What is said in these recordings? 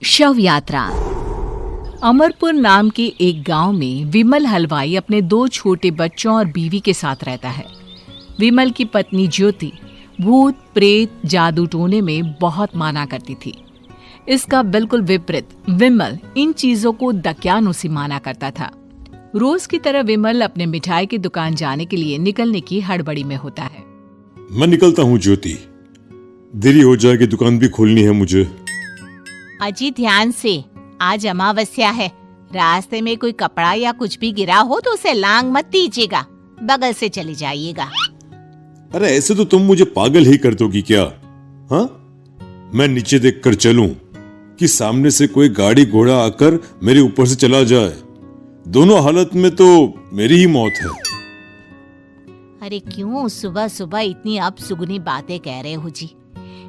शव यात्रा। अमरपुर नाम के एक गांव में विमल हलवाई अपने 2 छोटे बच्चों और बीवी के साथ रहता है। विमल की पत्नी ज्योति भूत प्रेत जादू टोने में बहुत माना करती थी। इसका बिल्कुल विपरीत विमल इन चीजों को दक्यानुसी माना करता था। रोज की तरह विमल अपने मिठाई की दुकान जाने के लिए निकलने की हड़बड़ी में होता है। मैं निकलता हूँ ज्योति, देरी हो जाएगी, दुकान भी खोलनी है मुझे। अजी ध्यान से, आज अमावस्या है। रास्ते में कोई कपड़ा या कुछ भी गिरा हो तो उसे लांग मत दीजिएगा, बगल से चले जाइएगा। अरे ऐसे तो तुम मुझे पागल ही कर दोगी क्या? हाँ, मैं नीचे देखकर चलूं कि सामने से कोई गाड़ी घोड़ा आकर मेरे ऊपर से चला जाए? दोनों हालत में तो मेरी ही मौत है। अरे क्यों सुबह सुबह इतनी अपसुगनी बातें कह रहे हो जी?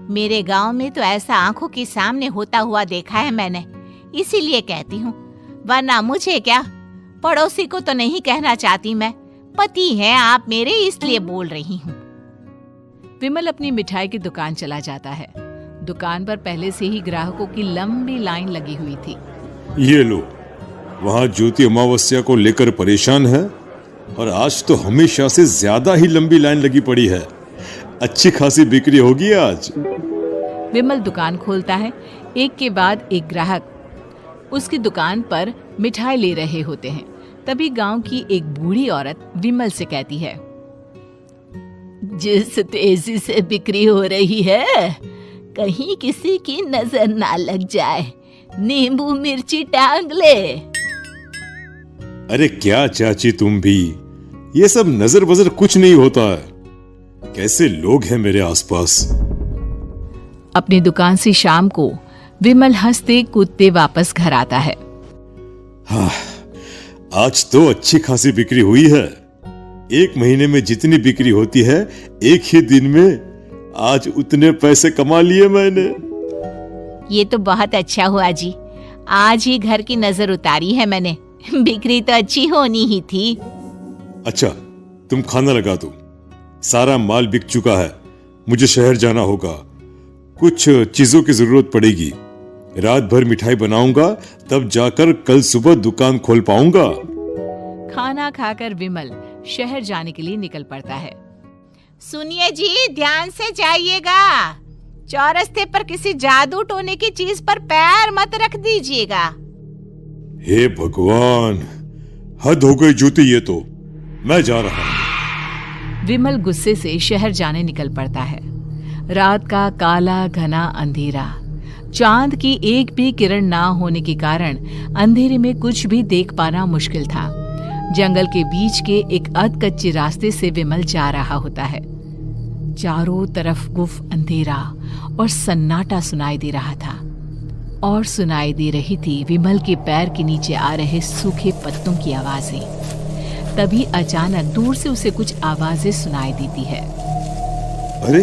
मेरे गांव में तो ऐसा आंखों के सामने होता हुआ देखा है मैंने, इसीलिए कहती हूँ, वरना मुझे क्या, पड़ोसी को तो नहीं कहना चाहती मैं। पति हैं आप मेरे, इसलिए बोल रही हूँ। विमल अपनी मिठाई की दुकान चला जाता है। दुकान पर पहले से ही ग्राहकों की लंबी लाइन लगी हुई थी। ये लो, वहाँ ज्योति अमावस्या को लेकर परेशान है और आज तो हमेशा से ज्यादा ही लंबी लाइन लगी पड़ी है। अच्छी खासी बिक्री होगी आज। विमल दुकान खोलता है। एक के बाद एक ग्राहक उसकी दुकान पर मिठाई ले रहे होते हैं। तभी गांव की एक बूढ़ी औरत विमल से कहती है, जिस तेजी से बिक्री हो रही है, कहीं किसी की नजर ना लग जाए, नींबू मिर्ची टांग ले। अरे क्या चाची तुम भी, ये सब नजर बजर कुछ नहीं होता है। कैसे लोग हैं मेरे आसपास। अपनी दुकान से शाम को विमल हंसते कूदते वापस घर आता है। हाँ, आज तो अच्छी खासी बिक्री हुई है। एक महीने में जितनी बिक्री होती है, एक ही दिन में आज उतने पैसे कमा लिए मैंने। ये तो बहुत अच्छा हुआ जी, आज ही घर की नजर उतारी है मैंने। बिक्री तो अच्छी होनी ही थी। अच्छा, तुम खाना लगा दो, सारा माल बिक चुका है। मुझे शहर जाना होगा, कुछ चीजों की जरूरत पड़ेगी। रात भर मिठाई बनाऊंगा, तब जाकर कल सुबह दुकान खोल पाऊंगा। खाना खाकर विमल शहर जाने के लिए निकल पड़ता है। सुनिए जी, ध्यान से जाइएगा। चौरस्ते पर किसी जादू टोने की चीज पर पैर मत रख दीजिएगा। हे भगवान, हद हो गई ज्योति, ये तो मैं जा रहा हूं। विमल गुस्से से शहर जाने निकल पड़ता है। रात का काला घना अंधेरा, चांद की एक भी किरण ना होने के कारण अंधेरे में कुछ भी देख पाना मुश्किल था। जंगल के बीच के एक अधकच्चे रास्ते से विमल जा रहा होता है। चारों तरफ गुफ अंधेरा और सन्नाटा सुनाई दे रहा था, और सुनाई दे रही थी विमल के पैर के नीचे आ रहे सूखे पत्तों की आवाजें। तभी अचानक दूर से उसे कुछ आवाजें सुनाई देती है। अरे,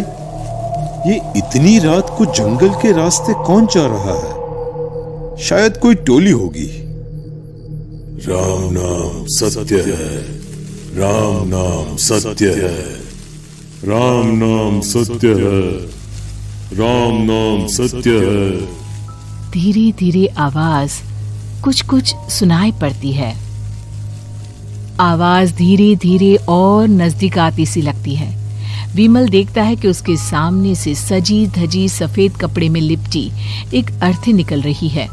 ये इतनी रात को जंगल के रास्ते कौन जा रहा है? शायद कोई टोली होगी। राम नाम सत्य है, राम नाम सत्य है, राम नाम सत्य है, राम नाम सत्य है। धीरे धीरे आवाज कुछ कुछ सुनाई पड़ती है। आवाज धीरे धीरे और नजदीक आती सी लगती है। विमल देखता है कि उसके सामने से सजी धजी सफेद कपड़े में लिपटी एक अर्थी निकल रही है,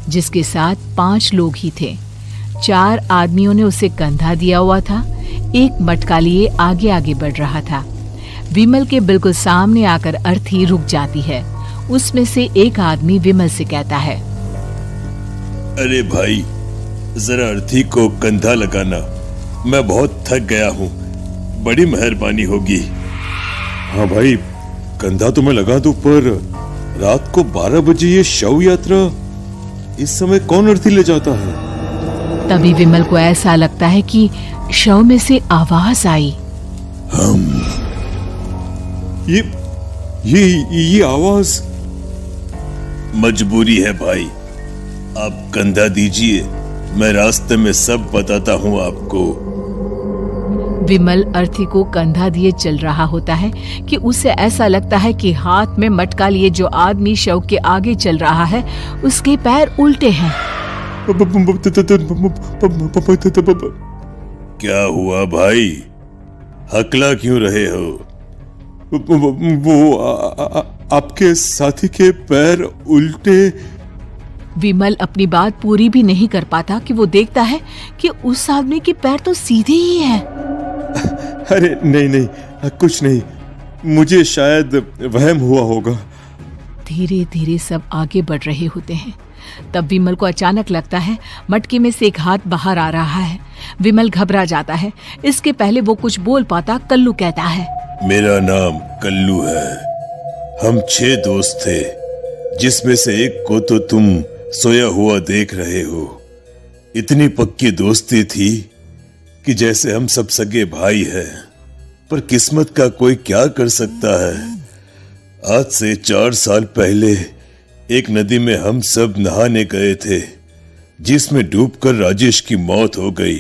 जिसके साथ 5 लोग ही थे। 4 आदमियों ने उसे कंधा दिया हुआ था। एक मटका लिए आगे आगे बढ़ रहा था। विमल के बिल्कुल सामने आकर अर्थी रुक जाती है। उसमें से एक आदमी विमल से कहता है, अरे भाई, जरा अर्थी को कंधा लगाना, मैं बहुत थक गया हूँ, बड़ी मेहरबानी होगी। हाँ भाई, कंधा तो मैं लगा दूं, पर रात को 12 बजे ये शव यात्रा, इस समय कौन अर्थी ले जाता है? तभी विमल को ऐसा लगता है कि शव में से आवाज आई, ये आवाज। मजबूरी है भाई, आप कंधा दीजिए, मैं रास्ते में सब बताता हूँ आपको। विमल अर्थी को कंधा दिए चल रहा होता है कि उसे ऐसा लगता है कि हाथ में मटका लिए जो आदमी शव के आगे चल रहा है उसके पैर उल्टे हैं। क्या हुआ भाई, हकला क्यों रहे हो? वो आपके साथी के पैर उल्टे। विमल अपनी बात पूरी भी नहीं कर पाता कि वो देखता है कि उस आदमी के पैर तो सीधे ही हैं। अरे नहीं, कुछ नहीं, मुझे शायद वहम हुआ होगा। धीरे धीरे सब आगे बढ़ रहे होते हैं। तब विमल को अचानक लगता है मटके में से एक हाथ बाहर आ रहा है। विमल घबरा जाता है। इसके पहले वो कुछ बोल पाता, कल्लू कहता है, मेरा नाम कल्लू है। हम 6 दोस्त थे, जिसमें से एक को तो तुम सोया हुआ देख रहे हो। इतनी पक्की दोस्ती थी कि जैसे हम सब सगे भाई हैं। पर किस्मत का कोई क्या कर सकता है। आज से 4 साल पहले एक नदी में हम सब नहाने गए थे, जिसमें डूबकर राजेश की मौत हो गई।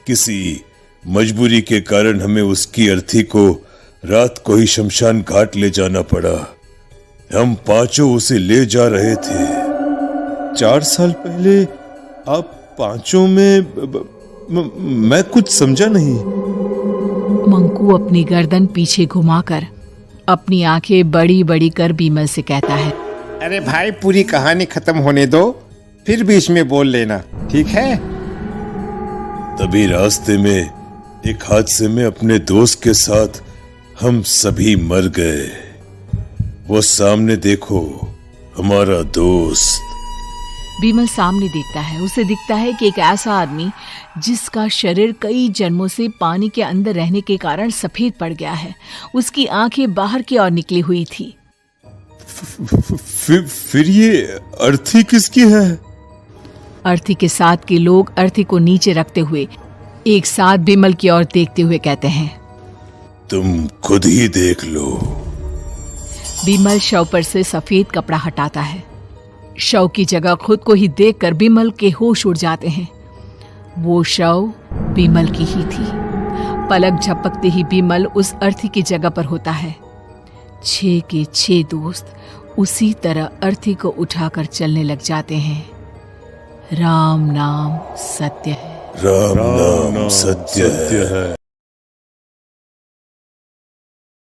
किसी मजबूरी के कारण हमें उसकी अर्थी को रात को ही शमशान घाट ले जाना पड़ा। हम 5 उसे ले जा रहे थे। 4 साल पहले आप 5 में मैं कुछ समझा नहीं। मंकू अपनी गर्दन पीछे घुमाकर अपनी आंखें बड़ी बड़ी कर विमल से कहता है, अरे भाई, पूरी कहानी खत्म होने दो, फिर बीच में बोल लेना, ठीक है? तभी रास्ते में एक हादसे में अपने दोस्त के साथ हम सभी मर गए। वो सामने देखो, हमारा दोस्त। विमल सामने देखता है। उसे दिखता है कि एक ऐसा आदमी जिसका शरीर कई जन्मों से पानी के अंदर रहने के कारण सफेद पड़ गया है। उसकी आंखें बाहर की ओर निकली हुई थी। फिर ये अर्थी किसकी है? अर्थी के साथ के लोग अर्थी को नीचे रखते हुए एक साथ विमल की ओर देखते हुए कहते हैं, तुम खुद ही देख लो। विमल शव पर से सफेद कपड़ा हटाता है। शव की जगह खुद को ही देखकर विमल के होश उड़ जाते हैं। वो शव विमल की ही थी। पलक झपकते ही विमल उस अर्थी की जगह पर होता है। 6 के 6 दोस्त उसी तरह अर्थी को उठाकर चलने लग जाते हैं। राम नाम सत्य है। राम नाम सत्य है।